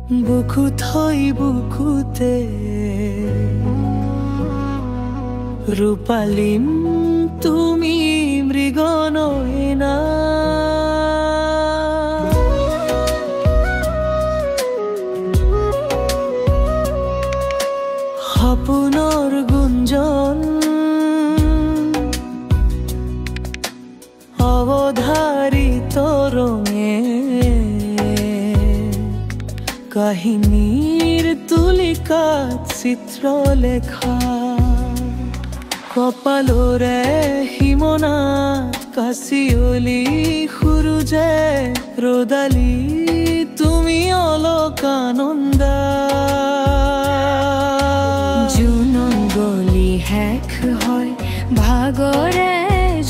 বুকু থৈ বুকুতে ৰূপালিম তুমি মৃগ নয়না সপোনৰ গুঞ্জন অৱধাৰিত ৰঙে কাহিনীৰ তুলিকাত চিত্ৰ লেখা কপালৰে হিমনাত কাচিয়লি সুৰুজে ৰদালি তুমি অলকানন্দা জুনৰ গলি শেষ হয় ভাগৰে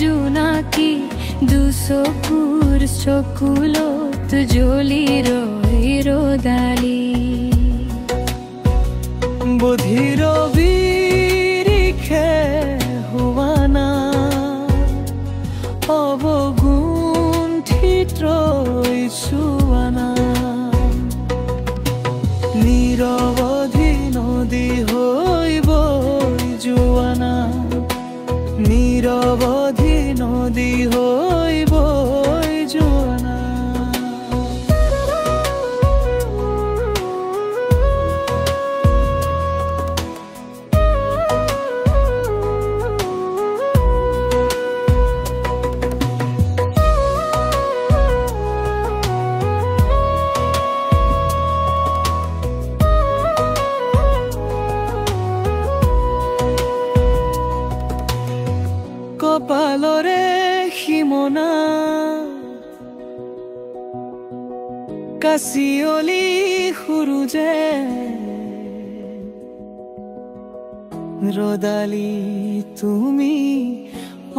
জোনাকী দুচকুৰ চকুলত জ্বলি ৰয় ৰদালি বধিৰ বিৰিখে হোৱানা অৱগুণ্ঠিত ৰৈছোৱানা নিৰৱধি নদী হৈ বৈ যোৱানা নিৰৱধি নদী হৈ বৈ যোৱানা কপালৰে হিমনা কাচিয়লি সুৰুজে ৰদালি তুমি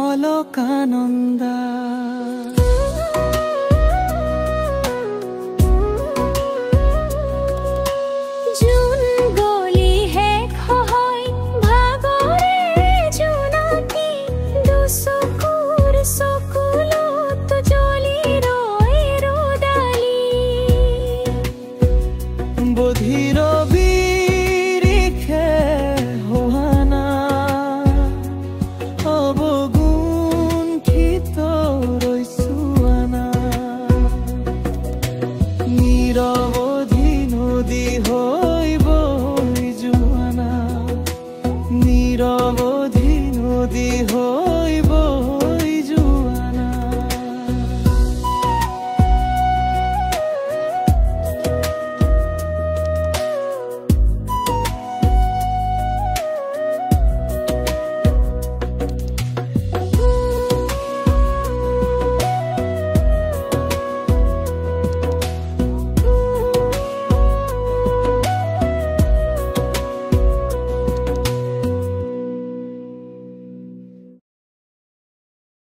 অলকানন্দা বধিৰ বিৰিখে হোৱানা অৱগুণ্ঠিত ৰৈছোৱানা নিৰৱ